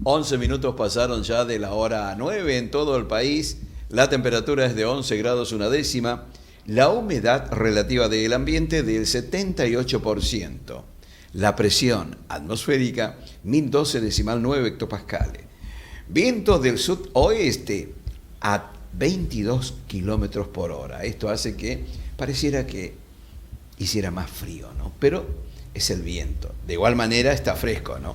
11 minutos pasaron ya de la hora 9 en todo el país. La temperatura es de 11 grados una décima. La humedad relativa del ambiente del 78%. La presión atmosférica 1012,9 hectopascales. Vientos del sudoeste a 22 kilómetros por hora. Esto hace que pareciera que hiciera más frío, ¿no? Pero es el viento. De igual manera está fresco, ¿no?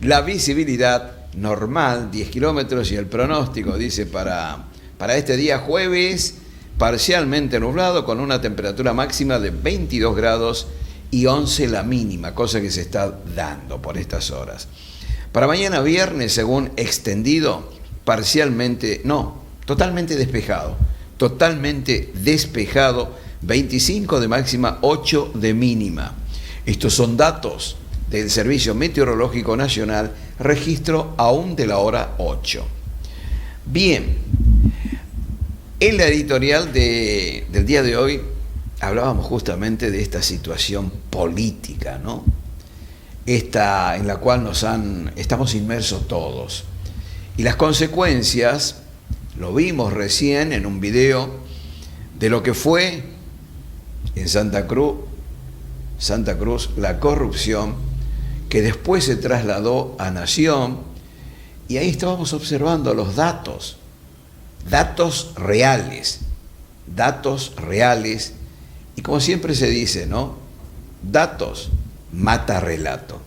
La visibilidad normal, 10 kilómetros, y el pronóstico dice para este día jueves, parcialmente nublado, con una temperatura máxima de 22 grados y 11 la mínima, cosa que se está dando por estas horas. Para mañana viernes, según extendido, totalmente despejado, 25 de máxima, 8 de mínima. Estos son datos del Servicio Meteorológico Nacional, registro aún de la hora 8. Bien, en la editorial del día de hoy hablábamos justamente de esta situación política, ¿no? Esta en la cual estamos inmersos todos. Y las consecuencias, lo vimos recién en un video de lo que fue en Santa Cruz, la corrupción, que después se trasladó a Nación, y ahí estábamos observando los datos reales, y como siempre se dice, ¿no? Datos mata relato,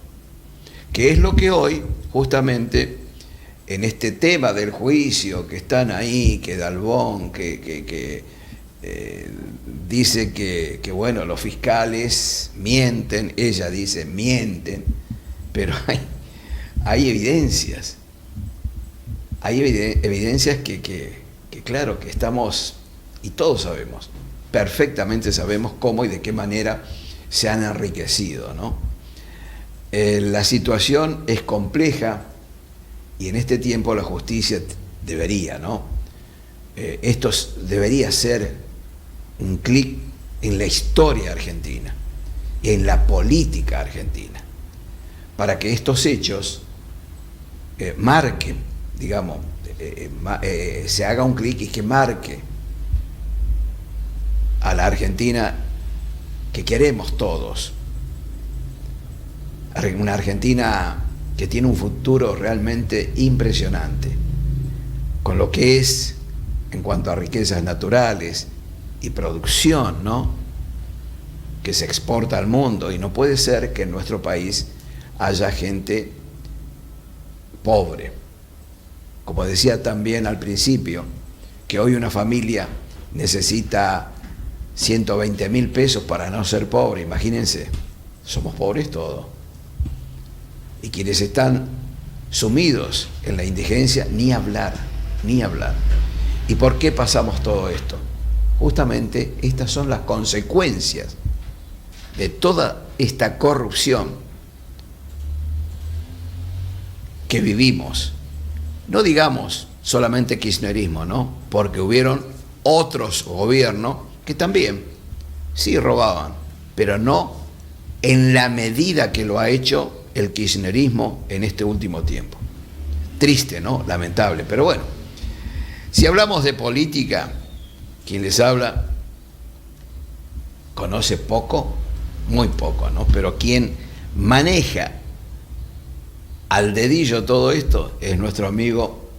que es lo que hoy, justamente, en este tema del juicio, que están ahí, que Dalbón, que dice que bueno, los fiscales mienten, ella dice mienten, pero hay evidencias, que claro, que estamos, y todos sabemos, perfectamente sabemos cómo y de qué manera se han enriquecido, ¿no? La situación es compleja, y en este tiempo la justicia debería, ¿no? Esto debería ser un clic en la historia argentina, en la política argentina, para que estos hechos marquen, digamos, se haga un clic y que marque a la Argentina que queremos todos, una Argentina que tiene un futuro realmente impresionante, con lo que es en cuanto a riquezas naturales y producción, ¿no? Que se exporta al mundo, y no puede ser que en nuestro país haya gente pobre. Como decía también al principio, que hoy una familia necesita 120.000 pesos para no ser pobre. Imagínense, somos pobres todos. Y quienes están sumidos en la indigencia, ni hablar. ¿Y por qué pasamos todo esto? Justamente estas son las consecuencias de toda esta corrupción que vivimos. No digamos solamente kirchnerismo, ¿no? Porque hubieron otros gobiernos que también sí robaban, pero no en la medida que lo ha hecho el kirchnerismo en este último tiempo. Triste, ¿no? Lamentable, pero bueno. Si hablamos de política, quien les habla conoce poco, muy poco, ¿no? Pero quien maneja al dedillo todo esto es nuestro amigo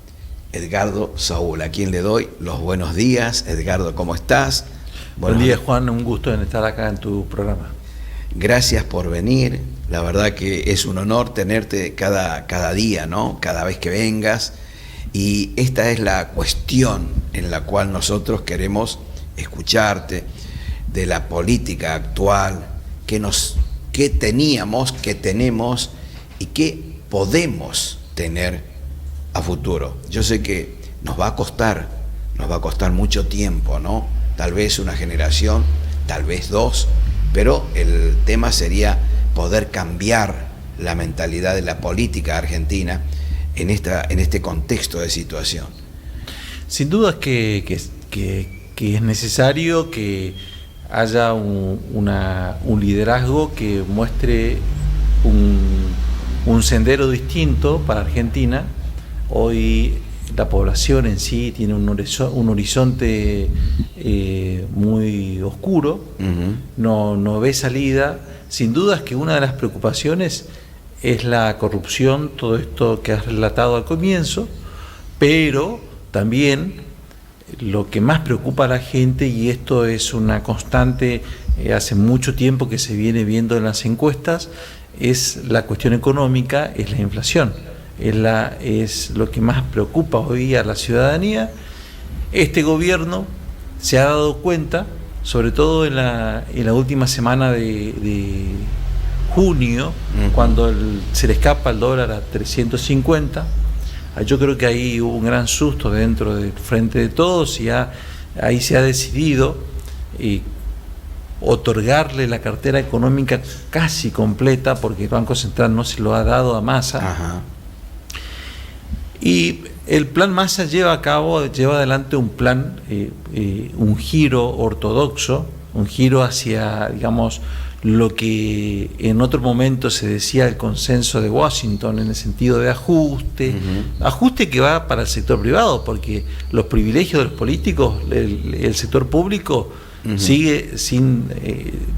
Edgardo Saúl, a quien le doy los buenos días. Edgardo, ¿cómo estás? Buen día, Juan, un gusto en estar acá en tu programa. Gracias por venir, la verdad que es un honor tenerte cada día, ¿no? Cada vez que vengas, y esta es la cuestión en la cual nosotros queremos escucharte, de la política actual, que teníamos, que tenemos y que podemos tener a futuro. Yo sé que nos va a costar mucho tiempo, ¿no? Tal vez una generación, tal vez dos, pero el tema sería poder cambiar la mentalidad de la política argentina en este contexto de situación. Sin duda que es necesario que haya un liderazgo que muestre un sendero distinto para Argentina. Hoy la población en sí tiene un horizonte muy oscuro, no ve salida. Sin duda es que una de las preocupaciones es la corrupción, todo esto que has relatado al comienzo, pero también lo que más preocupa a la gente, y esto es una constante, hace mucho tiempo que se viene viendo en las encuestas, es la cuestión económica, es la inflación. Es lo que más preocupa hoy a la ciudadanía. Este gobierno se ha dado cuenta, sobre todo en la última semana de junio, cuando se le escapa el dólar a 350. Yo creo que ahí hubo un gran susto dentro del Frente de Todos, y ahí se ha decidido otorgarle la cartera económica casi completa, porque el Banco Central no se lo ha dado a Massa. Ajá. Y el plan Massa lleva adelante un plan, un giro ortodoxo, un giro hacia, digamos, lo que en otro momento se decía el consenso de Washington, en el sentido de ajuste que va para el sector privado, porque los privilegios de los políticos, el sector público sigue sin...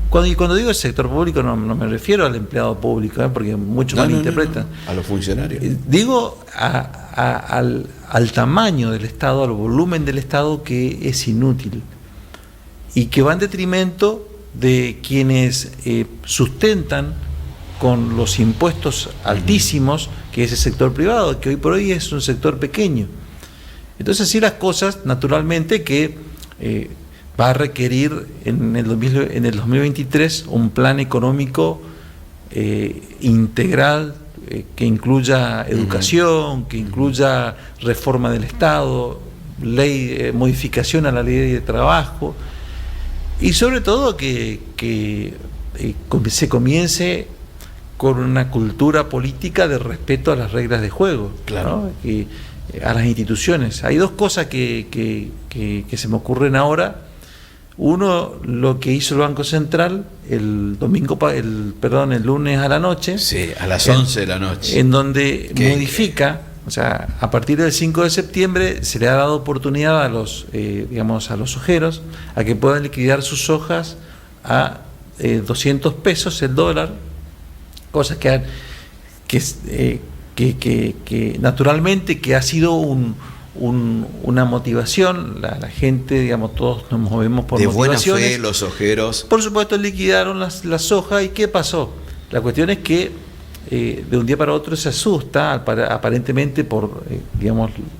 Cuando digo el sector público no me refiero al empleado público, porque muchos malinterpretan. No. A los funcionarios. Digo al tamaño del Estado, al volumen del Estado, que es inútil y que va en detrimento de quienes sustentan con los impuestos altísimos, que es el sector privado, que hoy por hoy es un sector pequeño. Entonces, así las cosas, naturalmente que va a requerir en el 2023 un plan económico integral, que incluya educación, que incluya reforma del Estado, modificación a la ley de trabajo, y sobre todo que se comience con una cultura política de respeto a las reglas de juego, claro, ¿no? A las instituciones. Hay dos cosas que se me ocurren ahora. Uno, lo que hizo el Banco Central el lunes a la noche. Sí, a las 11 de la noche. En donde modifica, o sea, a partir del 5 de septiembre se le ha dado oportunidad a los ojeros a que puedan liquidar sus hojas a 200 pesos el dólar, cosa que naturalmente que ha sido una motivación. La gente, digamos, todos nos movemos por motivaciones. De buena fe, los ojeros. Por supuesto, liquidaron las hojas. ¿Y qué pasó? La cuestión es que de un día para otro se asusta, aparentemente por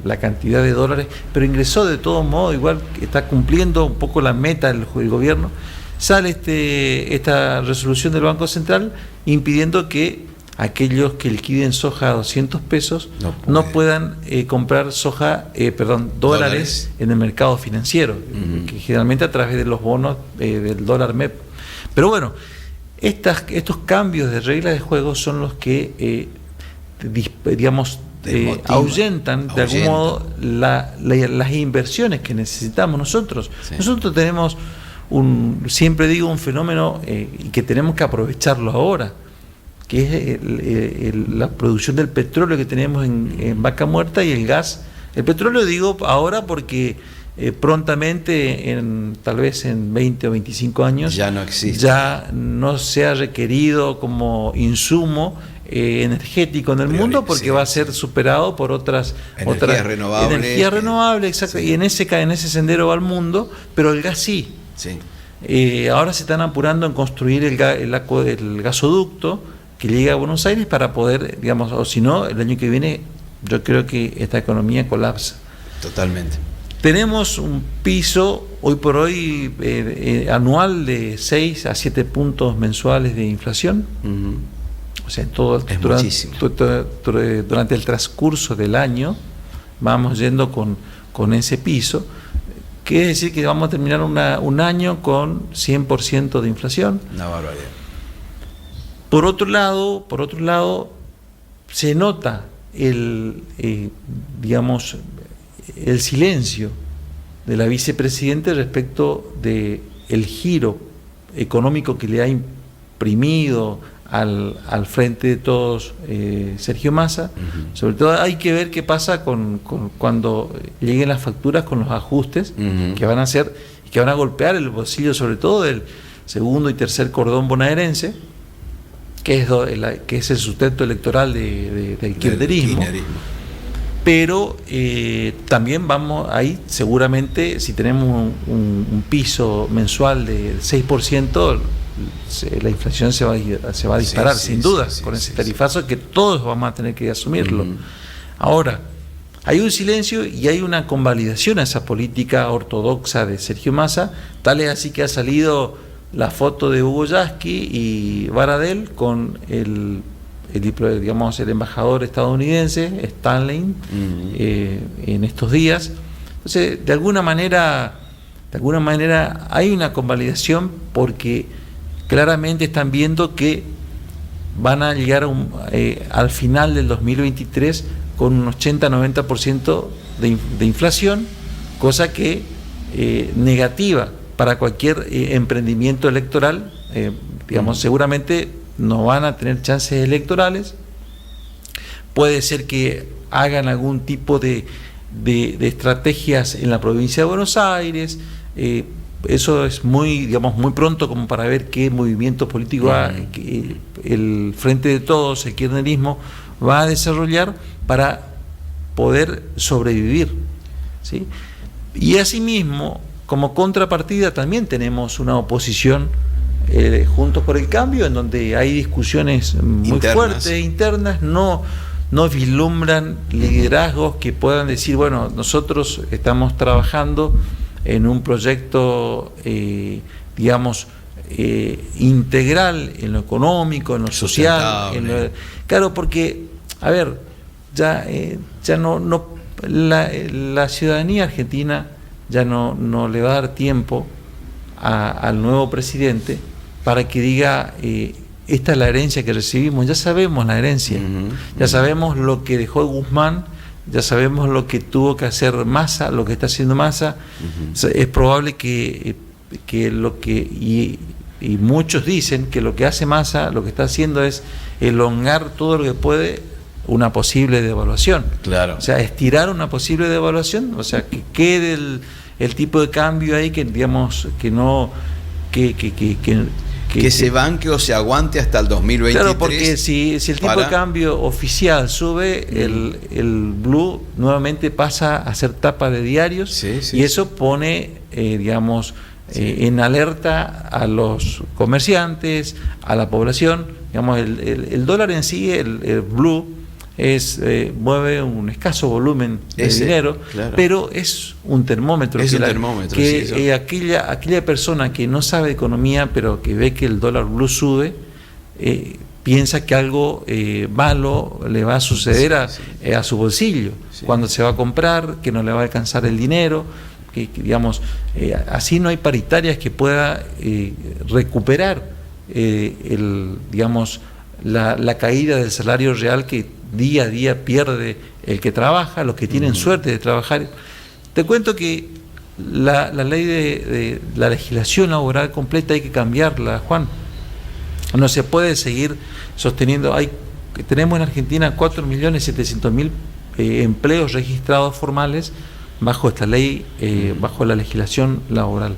la cantidad de dólares, pero ingresó de todo modo, igual que está cumpliendo un poco la meta del gobierno. Sale esta resolución del Banco Central impidiendo que aquellos que liquiden soja a 200 pesos no puedan comprar dólares en el mercado financiero, que generalmente a través de los bonos del dólar MEP. Pero bueno, estos cambios de reglas de juego son los que ahuyentan de algún modo las inversiones que necesitamos nosotros. Sí. Nosotros tenemos siempre digo, un fenómeno y que tenemos que aprovecharlo ahora, que es la producción del petróleo que tenemos en Vaca Muerta y el gas. El petróleo digo ahora porque prontamente, tal vez en 20 o 25 años, ya no existe. Ya no se ha requerido como insumo energético en el mundo, porque va a ser superado por otras energías renovables, exacto. Sí. Y en ese sendero va el mundo, pero el gas sí. Sí. Ahora se están apurando en construir el gasoducto que llega a Buenos Aires para poder, o si no, el año que viene yo creo que esta economía colapsa. Totalmente. Tenemos un piso hoy por hoy anual de 6 a 7 puntos mensuales de inflación. O sea, durante el transcurso del año vamos yendo con ese piso. Quiere decir que vamos a terminar un año con 100% de inflación. Una barbaridad. Por otro lado, se nota el silencio de la vicepresidenta respecto de el giro económico que le ha imprimido al frente de todos Sergio Massa. Sobre todo hay que ver qué pasa cuando lleguen las facturas con los ajustes que van a hacer y que van a golpear el bolsillo sobre todo del segundo y tercer cordón bonaerense, que es el sustento electoral del kirchnerismo. Pero también vamos ahí, seguramente, si tenemos un piso mensual del 6%, la inflación se va a disparar, sin duda, con ese tarifazo que todos vamos a tener que asumirlo. Ahora, hay un silencio y hay una convalidación a esa política ortodoxa de Sergio Massa, tal es así que ha salido la foto de Hugo Yasky y Baradel con el embajador estadounidense, Stanley, en estos días. Entonces, de alguna manera hay una convalidación porque claramente están viendo que van a llegar al final del 2023 con un 80-90% de inflación, cosa que negativa para cualquier emprendimiento electoral. Seguramente no van a tener chances electorales. Puede ser que hagan algún tipo de estrategias en la provincia de Buenos Aires. Eso es muy pronto como para ver qué movimiento político el Frente de Todos, el kirchnerismo, va a desarrollar para poder sobrevivir, ¿sí? Y asimismo, como contrapartida, también tenemos una oposición, Juntos por el Cambio, en donde hay discusiones muy fuertes, internas, no vislumbran liderazgos que puedan decir, bueno, nosotros estamos trabajando en un proyecto, integral en lo económico, en lo social, claro, porque, a ver, ya la ciudadanía argentina ya no le va a dar tiempo al nuevo presidente para que diga, esta es la herencia que recibimos. Ya sabemos la herencia, ya sabemos lo que dejó Guzmán, ya sabemos lo que tuvo que hacer Massa, lo que está haciendo Massa. Es probable que y muchos dicen que lo que hace Massa, lo que está haciendo es elongar todo lo que puede una posible devaluación. Claro. O sea, estirar una posible devaluación, o sea, que quede el tipo de cambio ahí, que digamos que no que se banque o se aguante hasta el 2023. Claro, porque si el tipo de cambio oficial sube, el blue nuevamente pasa a ser tapa de diarios, y eso pone, en alerta a los comerciantes, a la población. Digamos, el dólar en sí, el blue, mueve un escaso volumen de dinero, claro, pero es un termómetro. Aquella persona que no sabe de economía, pero que ve que el dólar blue sube, piensa que algo malo le va a suceder a su bolsillo, cuando se va a comprar, que no le va a alcanzar el dinero, que así no hay paritarias que pueda recuperar la caída del salario real que día a día pierde el que trabaja, los que tienen suerte de trabajar. Te cuento que la ley de la legislación laboral completa hay que cambiarla, Juan. No se puede seguir sosteniendo. Tenemos en Argentina 4.700.000 empleos registrados formales bajo esta ley, bajo la legislación laboral.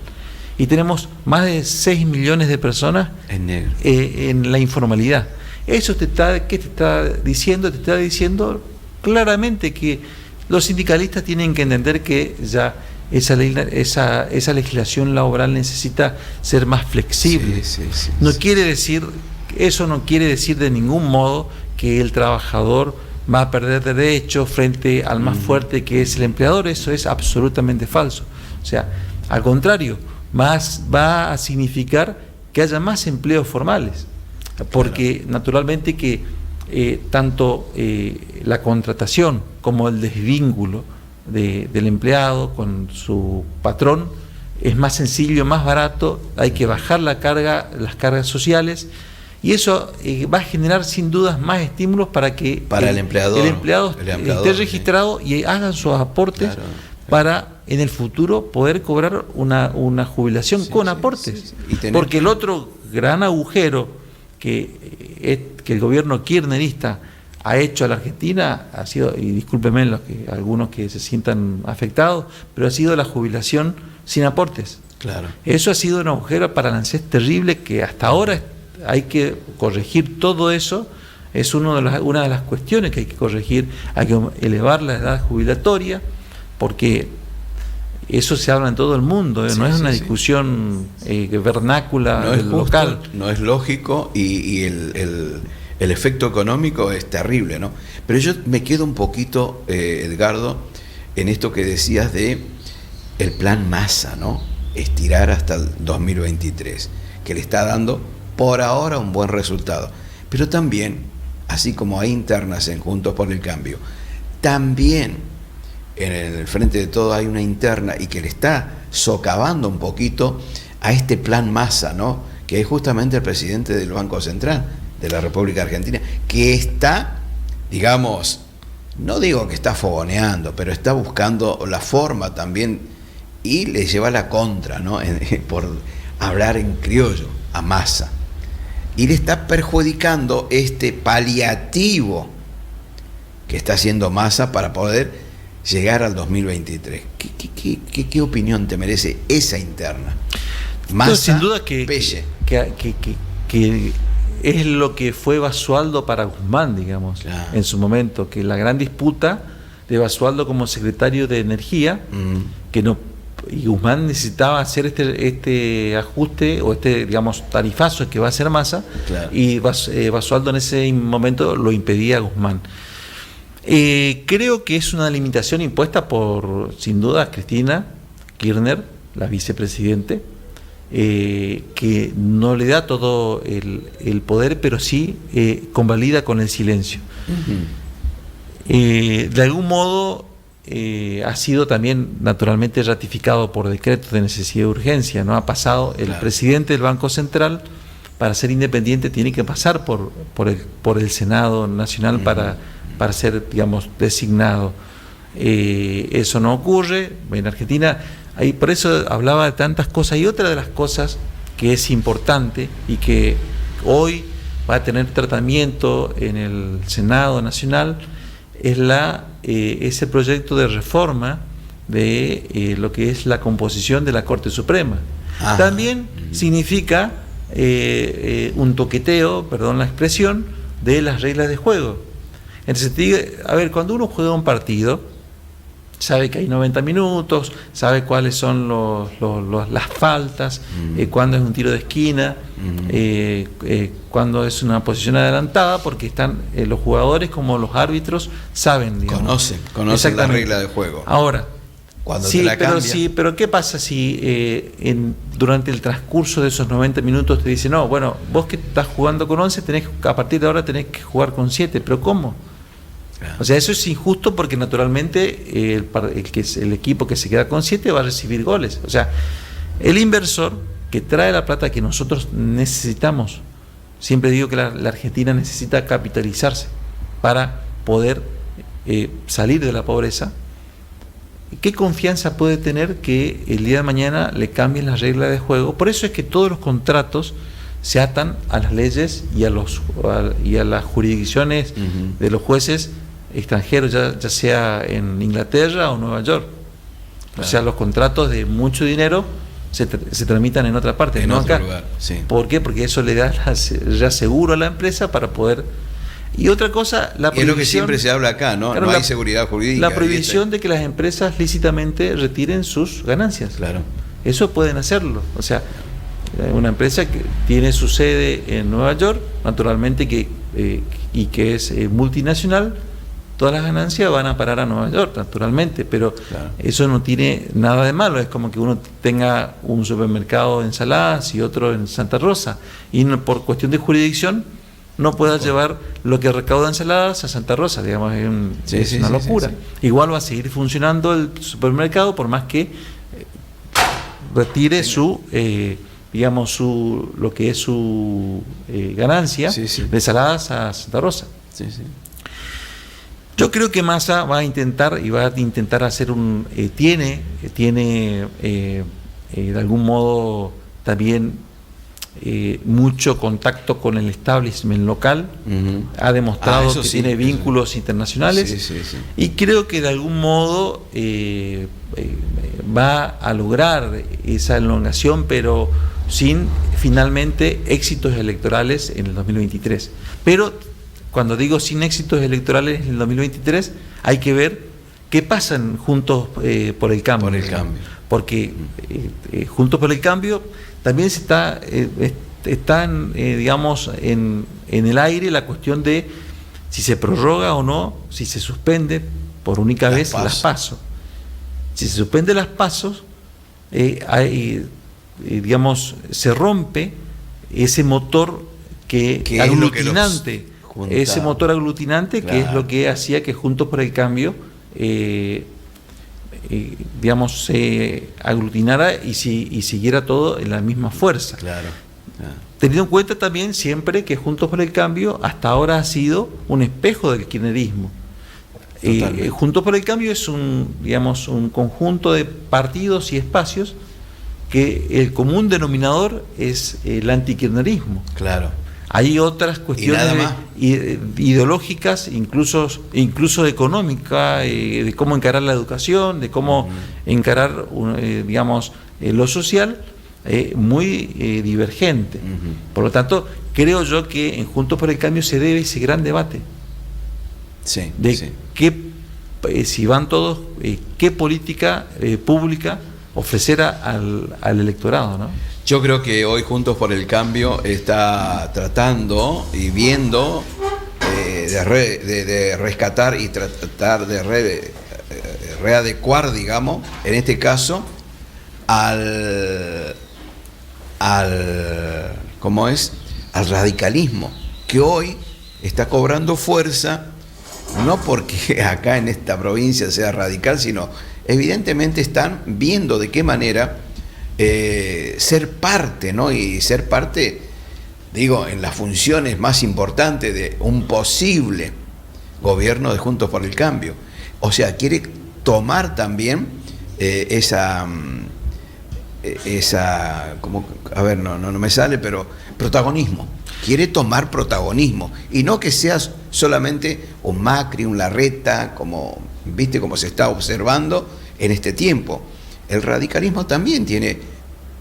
Y tenemos más de 6 millones de personas en la informalidad. Eso ¿qué te está diciendo? Te está diciendo claramente que los sindicalistas tienen que entender que ya esa legislación laboral necesita ser más flexible. Eso no quiere decir de ningún modo que el trabajador va a perder derechos frente al más fuerte, que es el empleador. Eso es absolutamente falso. O sea, al contrario, va a significar que haya más empleos formales. Porque naturalmente que tanto la contratación como el desvínculo del empleado con su patrón es más sencillo, más barato, hay que bajar las cargas sociales, y eso va a generar sin dudas más estímulos para que el empleado esté registrado y hagan sus aportes, para en el futuro poder cobrar una jubilación con aportes. Porque el otro gran agujero que el gobierno kirchnerista ha hecho a la Argentina ha sido, y discúlpenme algunos que se sientan afectados, pero ha sido la jubilación sin aportes. Claro. Eso ha sido un agujero para el ANSES terrible que hasta ahora hay que corregir todo eso. Es una de las cuestiones que hay que corregir, hay que elevar la edad jubilatoria, porque eso se habla en todo el mundo, no es una discusión vernácula local. No es lógico y el efecto económico es terrible, ¿no? Pero yo me quedo un poquito, Edgardo, en esto que decías de el plan Massa, ¿no? Estirar hasta el 2023, que le está dando por ahora un buen resultado. Pero también, así como hay internas en Juntos por el Cambio, también en el Frente de Todos hay una interna y que le está socavando un poquito a este plan Massa, ¿no? Que es justamente el presidente del Banco Central de la República Argentina, que está, digamos, no digo que está fogoneando, pero está buscando la forma también y le lleva la contra, ¿no? Por hablar en criollo a Massa. Y le está perjudicando este paliativo que está haciendo Massa para poder llegar al 2023. ¿Qué opinión te merece esa interna? Massa, no, sin duda que es lo que fue Basualdo para Guzmán, digamos, claro, en su momento, que la gran disputa de Basualdo como secretario de Energía, que no, y Guzmán necesitaba hacer este ajuste o digamos, tarifazo que va a hacer Massa, claro, y Basualdo en ese momento lo impedía a Guzmán. Creo que es una limitación impuesta por, sin duda, Cristina Kirchner, la vicepresidente, que no le da todo el poder, pero sí convalida con el silencio. De algún modo ha sido también naturalmente ratificado por decreto de necesidad de urgencia, ¿no? Ha pasado el presidente del Banco Central, para ser independiente tiene que pasar por el Senado Nacional para ser, digamos, designado. Eso no ocurre en Argentina. Por eso hablaba de tantas cosas, y otra de las cosas que es importante y que hoy va a tener tratamiento en el Senado Nacional es ese proyecto de reforma de lo que es la composición de la Corte Suprema. También significa un toqueteo, perdón la expresión, de las reglas de juego. En el sentido, a ver, cuando uno juega un partido, sabe que hay 90 minutos, sabe cuáles son las faltas, cuándo es un tiro de esquina, cuándo es una posición adelantada, porque están los jugadores como los árbitros saben, digamos. Conocen la regla de juego. Ahora, cuando te la cambia. Pero ¿qué pasa si durante el transcurso de esos 90 minutos te dicen, no, bueno, vos que estás jugando con 11, a partir de ahora tenés que jugar con 7, pero ¿cómo? O sea, eso es injusto porque naturalmente el equipo que se queda con 7 va a recibir goles. O sea, el inversor que trae la plata que nosotros necesitamos, siempre digo que la Argentina necesita capitalizarse para poder salir de la pobreza. ¿Qué confianza puede tener que el día de mañana le cambien las reglas de juego? Por eso es que todos los contratos se atan a las leyes y a las jurisdicciones de los jueces extranjeros, ya sea en Inglaterra o Nueva York. Claro. O sea, los contratos de mucho dinero se tramitan en otra parte, no acá. Lugar, sí. ¿Por qué? Porque eso le da ya seguro a la empresa para poder. Y otra cosa, la prohibición. Es lo que siempre se habla acá, ¿no? Claro, no hay seguridad jurídica. La prohibición de que las empresas lícitamente retiren sus ganancias. Claro. Eso pueden hacerlo. O sea, una empresa que tiene su sede en Nueva York, naturalmente y que es multinacional, todas las ganancias van a parar a Nueva York, naturalmente, pero claro, eso no tiene nada de malo. Es como que uno tenga un supermercado de ensaladas y otro en Santa Rosa, y por cuestión de jurisdicción no pueda llevar lo que recauda ensaladas a Santa Rosa, digamos, es una locura. Igual va a seguir funcionando el supermercado por más que retire digamos, lo que es su ganancia de ensaladas a Santa Rosa. Yo creo que Massa va a intentar hacer tiene de algún modo también mucho contacto con el establishment local, ha demostrado que sí, tiene vínculos internacionales, sí. y creo que de algún modo va a lograr esa elongación, pero sin finalmente éxitos electorales en el 2023. Pero cuando digo sin éxitos electorales en el 2023, hay que ver qué pasa en Juntos por el Cambio. Porque Juntos por el Cambio también se están digamos, en el aire la cuestión de si se prorroga o no, si se suspende por única vez las PASO. Si se suspende las PASO, digamos, se rompe ese motor aglutinante, ese motor aglutinante, claro, que es lo que hacía que Juntos por el Cambio digamos, se aglutinara y siguiera todo en la misma fuerza. Claro. Teniendo en cuenta también siempre que Juntos por el Cambio hasta ahora ha sido un espejo del kirchnerismo. Juntos por el Cambio es digamos, un conjunto de partidos y espacios que el común denominador es el antikirchnerismo. Claro. Hay otras cuestiones ideológicas, incluso económicas, de cómo encarar la educación, de cómo encarar, digamos, lo social, muy divergente. Por lo tanto, creo yo que en Juntos por el Cambio se debe ese gran debate de si van todos, qué política pública ofrecer al electorado, ¿no? Yo creo que hoy Juntos por el Cambio está tratando y viendo de rescatar y tratar de readecuar, digamos, en este caso, al radicalismo, que hoy está cobrando fuerza, no porque acá en esta provincia sea radical, sino evidentemente están viendo de qué manera ser parte, ¿no? Y ser parte, digo, en las funciones más importantes de un posible gobierno de Juntos por el Cambio. O sea, quiere tomar también como, a ver, no me sale, pero protagonismo. Quiere tomar protagonismo y no que sea solamente un Macri, un Larreta, como se está observando en este tiempo. El radicalismo también tiene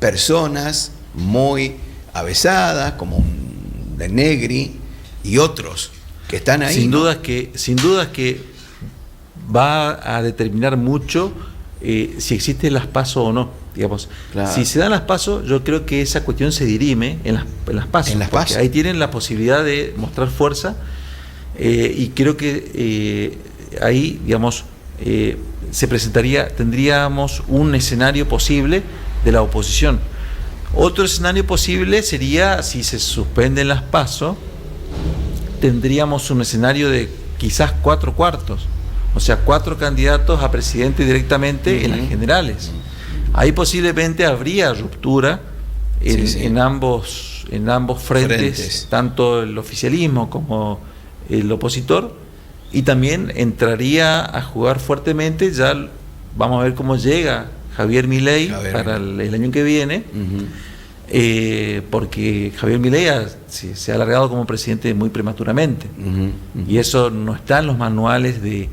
personas muy avesadas, como un de Negri y otros que están ahí. Sin duda que va a determinar mucho si existen las PASO o no, digamos. Claro. Si se dan las PASO, yo creo que esa cuestión se dirime en las PASO, porque ahí tienen la posibilidad de mostrar fuerza, y creo que ahí, digamos, tendríamos un escenario posible de la oposición. Otro escenario posible sería, si se suspenden las PASO, tendríamos un escenario de quizás 4/4, o sea, 4 candidatos a presidente directamente en las generales. Ahí posiblemente habría ruptura en ambos frentes, tanto el oficialismo como el opositor, y también entraría a jugar fuertemente, ya vamos a ver cómo llega Javier Milei para el año que viene, porque Javier Milei se ha alargado como presidente muy prematuramente, y eso no está en los manuales de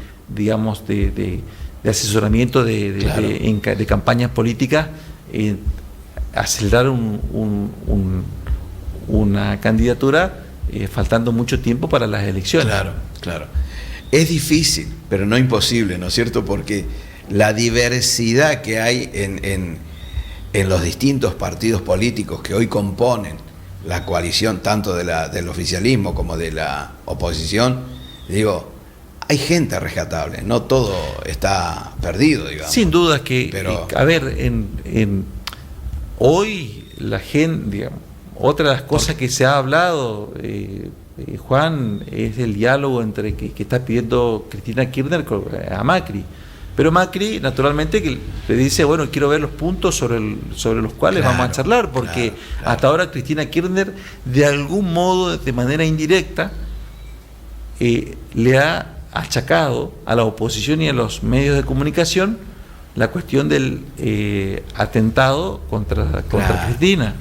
asesoramiento de campañas políticas, acelerar una candidatura faltando mucho tiempo para las elecciones. Claro. Es difícil, pero no imposible, ¿no es cierto? Porque la diversidad que hay en los distintos partidos políticos que hoy componen la coalición, tanto del oficialismo como de la oposición, digo, hay gente rescatable, no todo está perdido, digamos. Sin duda a ver, hoy la gente, digamos, otra de las cosas que se ha hablado, Juan, es el diálogo que está pidiendo Cristina Kirchner a Macri. Pero Macri, naturalmente, que le dice, bueno, quiero ver los puntos sobre los cuales vamos a charlar, porque hasta ahora Cristina Kirchner, de algún modo, de manera indirecta, le ha achacado a la oposición y a los medios de comunicación la cuestión del atentado contra Cristina.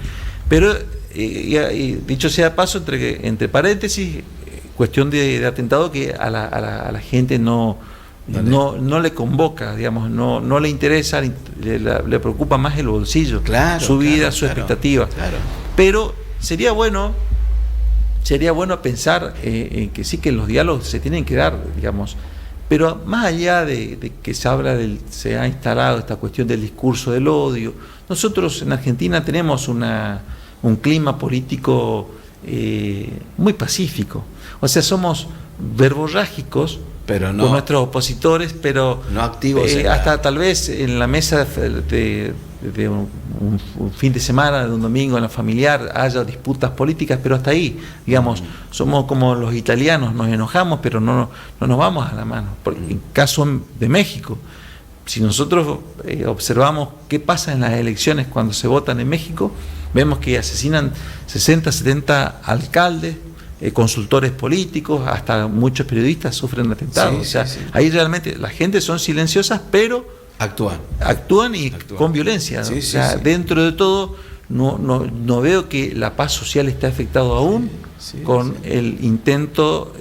Pero y dicho sea de paso, entre paréntesis, cuestión de atentado que a la gente no le convoca, digamos, no le interesa, le preocupa más el bolsillo, su vida, su expectativa. Claro. Pero sería bueno pensar en que sí, que los diálogos se tienen que dar, digamos, pero más allá de que se ha instalado esta cuestión del discurso del odio, nosotros en Argentina tenemos un clima político muy pacífico, o sea, somos verborrágicos con nuestros opositores, pero no activos hasta tal vez en la mesa de un fin de semana, de un domingo en la familiar, haya disputas políticas, pero hasta ahí, digamos, somos como los italianos, nos enojamos, pero no nos vamos a la mano. En caso de México, si nosotros observamos qué pasa en las elecciones cuando se votan en México, vemos que asesinan 60, 70 alcaldes, consultores políticos, hasta muchos periodistas sufren atentados. Ahí realmente la gente son silenciosas, pero actúan con violencia, ¿no? Dentro de todo no veo que la paz social esté afectado aún con el intento,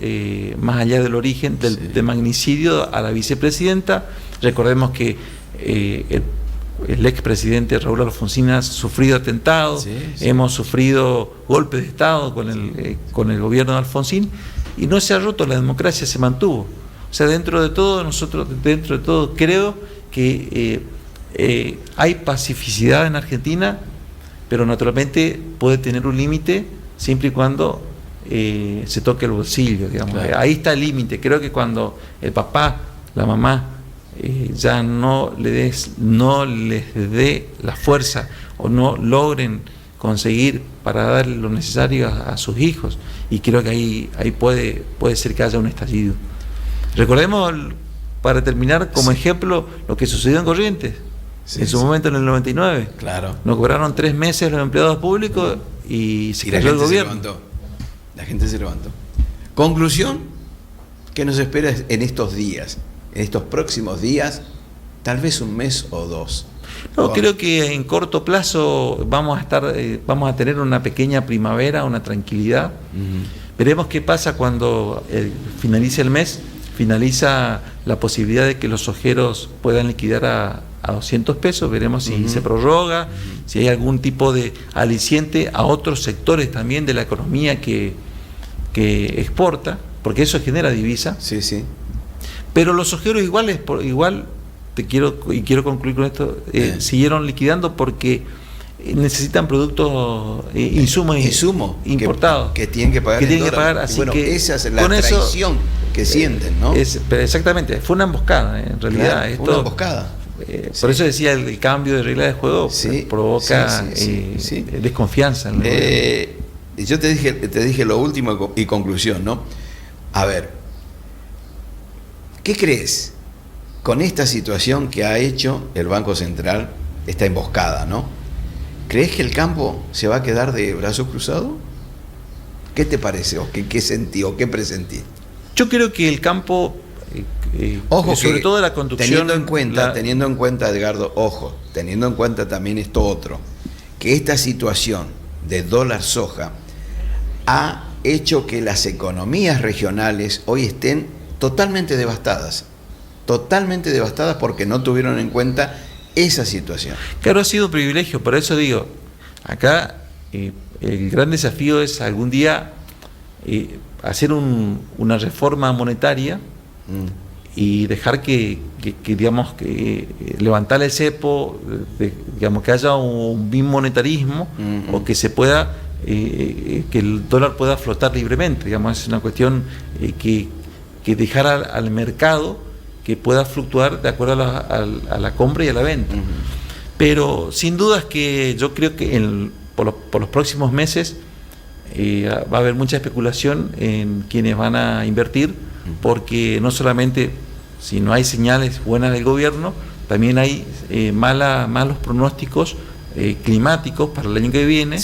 más allá del origen de magnicidio a la vicepresidenta. Recordemos que el expresidente Raúl Alfonsín ha sufrido atentados, hemos sufrido golpes de Estado con el gobierno de Alfonsín, y no se ha roto, la democracia se mantuvo. O sea, dentro de todo creo que hay pacificidad en Argentina, pero naturalmente puede tener un límite siempre y cuando se toque el bolsillo, digamos. Claro. Ahí está el límite. Creo que cuando el papá, la mamá, ya no les dé la fuerza o no logren conseguir para darle lo necesario a sus hijos, y creo que ahí puede ser que haya un estallido. Recordemos, para terminar, como ejemplo, lo que sucedió en Corrientes, en su momento en el 99. Claro. Nos cobraron 3 meses los empleados públicos y se cayó el gobierno. La gente se levantó. Conclusión, ¿qué nos espera en estos días? En estos próximos días, tal vez un mes o 2. Creo que en corto plazo vamos a tener una pequeña primavera, una tranquilidad. Veremos qué pasa cuando finalice el mes. Finaliza la posibilidad de que los ojeros puedan liquidar a 200 pesos, veremos si se prorroga, si hay algún tipo de aliciente a otros sectores también de la economía que exporta, porque eso genera divisa. Pero los ojeros igual quiero concluir con esto, siguieron liquidando porque necesitan productos, insumos importados que tienen que pagar, así que esa es la traición que sienten, ¿no? Pero exactamente, fue una emboscada, en realidad. Claro, una emboscada. Por eso decía, el cambio de regla de juego provoca desconfianza en el gobierno. Yo te dije lo último y conclusión, ¿no? A ver, ¿qué crees con esta situación que ha hecho el Banco Central, esta emboscada, ¿no? ¿Crees que el campo se va a quedar de brazos cruzados? ¿Qué te parece? ¿O qué sentí? ¿O qué presentí? Yo creo que el campo, ojo, sobre todo la conducción... Teniendo en cuenta, Edgardo, teniendo en cuenta también esto otro, que esta situación de dólar soja ha hecho que las economías regionales hoy estén totalmente devastadas porque no tuvieron en cuenta esa situación. Claro, ha sido un privilegio, por eso digo, acá el gran desafío es algún día hacer una reforma monetaria y dejar que digamos, que levantar el cepo, digamos, que haya un bimonetarismo, o que se pueda, que el dólar pueda flotar libremente, digamos, es una cuestión que dejar al mercado que pueda fluctuar de acuerdo a la compra y a la venta. Pero sin dudas que yo creo que por los próximos meses va a haber mucha especulación en quienes van a invertir, porque no solamente si no hay señales buenas del gobierno, también hay malos pronósticos climáticos para el año que viene,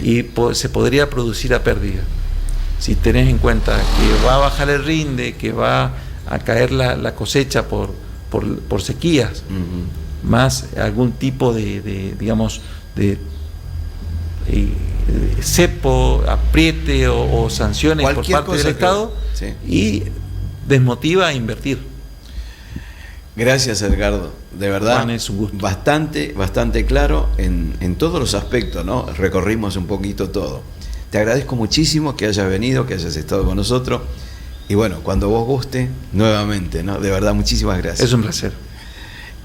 y se podría producir a pérdida. Si tenés en cuenta que va a bajar el rinde, que va a caer la cosecha por sequías, más algún tipo de cepo, apriete o sanciones Cualquier por parte del Estado, sí. Y desmotiva a invertir. Gracias, Edgardo. De verdad, Juan, es un gusto. Bastante claro en todos los aspectos, ¿no? Recorrimos un poquito todo. Te agradezco muchísimo que hayas venido, que hayas estado con nosotros. Y bueno, cuando vos guste, nuevamente, ¿no? De verdad, muchísimas gracias. Es un placer.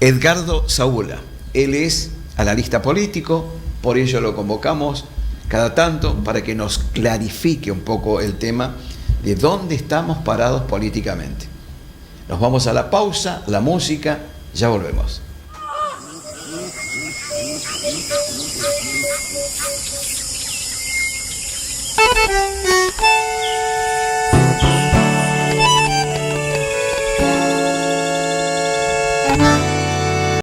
Edgardo Saúla, él es analista político, por ello lo convocamos cada tanto para que nos clarifique un poco el tema de dónde estamos parados políticamente. Nos vamos a la pausa, la música, ya volvemos.